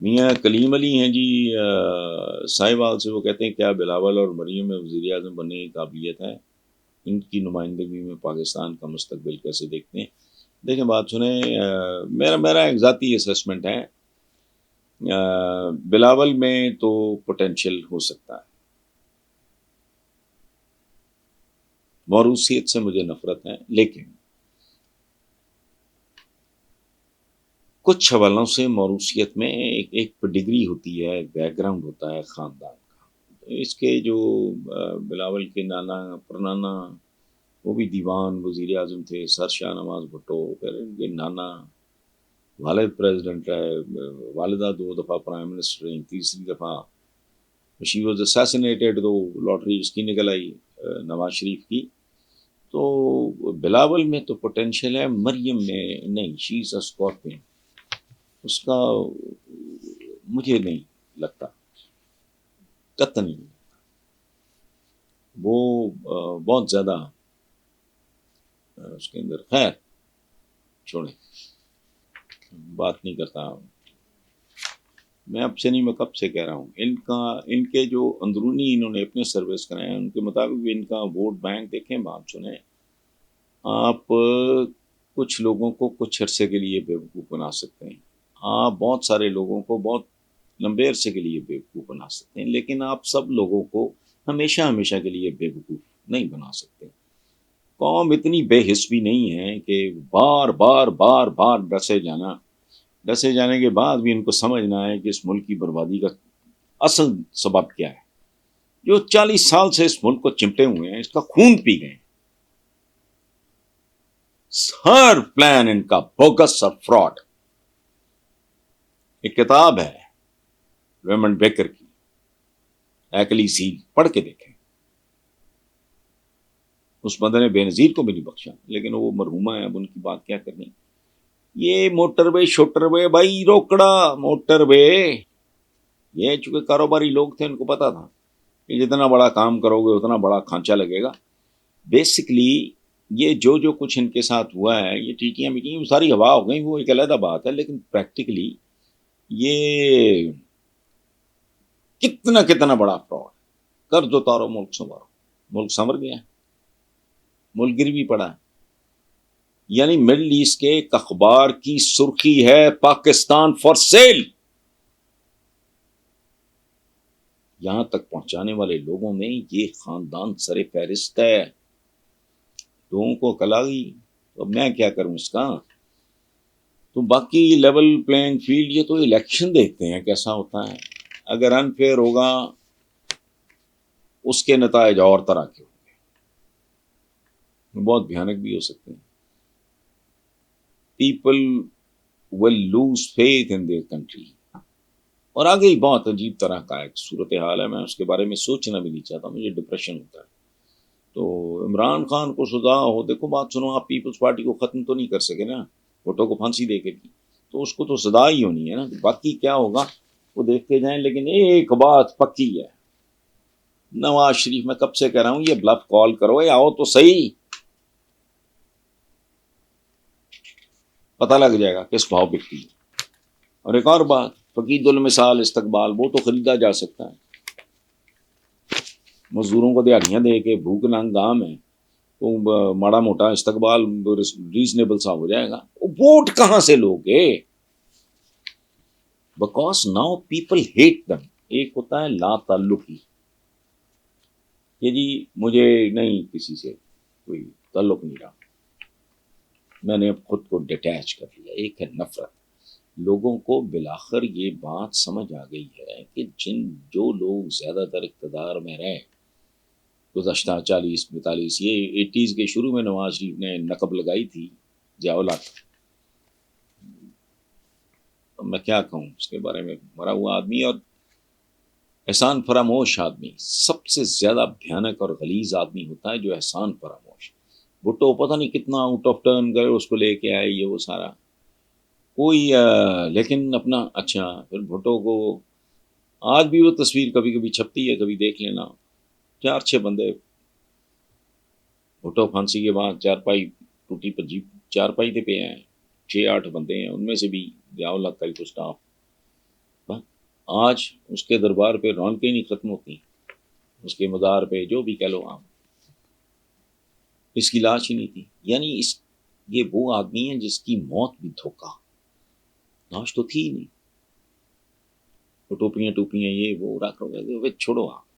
मियाँ कलीम अली हैं जी साहिवाल से। वो कहते हैं क्या बिलावल और मरियम में वज़ीर आज़म बनने की काबिलियत है? इनकी नुमाइंदगी में पाकिस्तान का मुस्तकबिल कैसे देखते हैं? देखें, बात सुने, मेरा मेरा एक ज़ाती असेसमेंट है। बिलावल में तो पोटेंशियल हो सकता है। मौरूसियत से मुझे नफरत है, लेकिन कुछ हवालों से मौरूसियत में एक पेडिग्री होती है, बैकग्राउंड होता है ख़ानदान का। इसके जो बिलावल के नाना परनाना, वो भी दीवान वज़ीर आज़म थे, सर शाहनवाज़ भुट्टो। फिर इनके नाना वालिद प्रेसिडेंट रहे, वालिदा 2 दफ़ा प्राइम मिनिस्टर रहीं, तीसरी दफ़ा शी वॉज असैसिनेटेड, तो लॉटरी उसकी निकल आई, नवाज शरीफ की। तो बिलावल में तो पोटेंशियल है, मरियम में नहीं। She is a scorpion. उसका मुझे नहीं लगता, कतई नहीं। वो बहुत ज़्यादा उसके अंदर, खैर छोड़े, बात नहीं करता। मैं अब से नहीं, मैं कब से कह रहा हूँ, इनके जो अंदरूनी इन्होंने अपने सर्विस कराए हैं, उनके मुताबिक भी इनका वोट बैंक देखें। बात सुने आप, कुछ लोगों को कुछ अरसे के लिए बेवकूफ़ बना सकते हैं। आप बहुत सारे लोगों को बहुत लंबे अरसे के लिए बेवकूफ़ बना सकते हैं, लेकिन आप सब लोगों को हमेशा हमेशा के लिए बेवकूफ़ नहीं बना सकते। कौम इतनी बेहिस भी नहीं है कि बार बार बार बार डसे जाने के बाद भी इनको समझ ना आए कि इस मुल्क की बर्बादी का असल सबब क्या है। जो 40 साल से इस मुल्क को चिमटे हुए हैं, इसका खून पी गए। हर प्लान इनका बोगस और फ्रॉड। एक किताब है रेमंड बेकर की, एकली सी, पढ़ के देखें। उस बंदे ने बेनजीर को भी नहीं बख्शा, लेकिन वो मरहुमा है, अब उनकी बात क्या करनी। ये मोटरवे शोटरवे भाई, रोकड़ा मोटरवे, ये चूंकि कारोबारी लोग थे, उनको पता था कि जितना बड़ा काम करोगे उतना बड़ा खांचा लगेगा। बेसिकली ये जो कुछ इनके साथ हुआ है, ये टीकियां मिटियां सारी हवा हो गई, वो एक अलग बात है। लेकिन प्रैक्टिकली ये कितना कितना बड़ा फ्रॉड। कर्ज उतारो, मुल्क संवारो। मुल्क संवर गया, मुल्क गिर भी पड़ा है। यानी मिडल ईस्ट के एक अखबार की सुर्खी है, पाकिस्तान फॉर सेल। यहां तक पहुंचाने वाले लोगों में ये खानदान सरे फहरिस्त है। लोगों को अकल आ गई, तो मैं क्या करूं इसका। तो बाकी लेवल प्लेइंग फील्ड, ये तो इलेक्शन देखते हैं कैसा होता है। अगर अनफेयर होगा, उसके नतायज और तरह के होंगे, बहुत भयानक भी हो सकते हैं। People will lose faith in their country. और आगे ही बहुत अजीब तरह का एक सूरत हाल है, मैं उसके बारे में सोचना भी नहीं चाहता, मुझे डिप्रेशन होता है। तो इमरान खान को सजा हो, देखो बात सुनो, आप पीपल्स पार्टी को ख़त्म तो नहीं कर सके ना, भुट्टो को फांसी दे के की, तो उसको तो सजा ही होनी है ना। बाकी क्या होगा वो देखते जाएं। लेकिन एक बात पक्की है, नवाज शरीफ, मैं कब से कह रहा हूं, ये ब्लफ कॉल करो या आओ तो सही, पता लग जाएगा किस भाव बिकती है। और एक और बात, फकीदुल मिसाल इस्तकबाल, वो तो खरीदा जा सकता है। मजदूरों को दिहाड़ियां दे के भूख नंग गांव में, तो माड़ा मोटा इस्तकबाल रीजनेबल सा हो जाएगा। वोट कहां से लोगे? बिकॉज नाउ पीपल हेट दम। एक होता है ला ताल्लुकी, ये जी मुझे नहीं, किसी से कोई ताल्लुक नहीं रहा, मैंने अब खुद को डिटैच कर लिया। एक है नफरत। लोगों को बिलाखिर ये बात समझ आ गई है कि जो लोग ज्यादातर इक़्तिदार में रहे गुज़श्ता 40-42, ये 80s के शुरू में नवाज शरीफ ने नकब लगाई थी जियाउल हक। तो मैं क्या कहूँ उसके बारे में, मरा हुआ आदमी और एहसान फरामोश आदमी। सबसे ज्यादा भयानक और गलीज आदमी होता है जो एहसान फरामोश। भुट्टो पता नहीं कितना आउट ऑफ टर्न गए, उसको लेके आए, ये वो सारा कोई लेकिन अपना अच्छा। फिर भुट्टो को आज भी वो तस्वीर कभी कभी छपती है, कभी देख लेना, 4-6 बंदे भुट्टो फांसी के बाद चारपाई टूटी पर जीप चारपाई पे हैं, 6-8 बंदे हैं, उनमें से भी जियाउल हक का ही तो स्टाफ। आज उसके दरबार पे रौनकें नहीं खत्म होती, उसके मज़ार पे जो भी कह लो आप, इसकी लाश ही नहीं थी। यानी ये वो आदमी है जिसकी मौत भी धोखा, लाश तो थी ही नहीं। वो टोपियां ये वो रख लो, वे छोड़ो आप,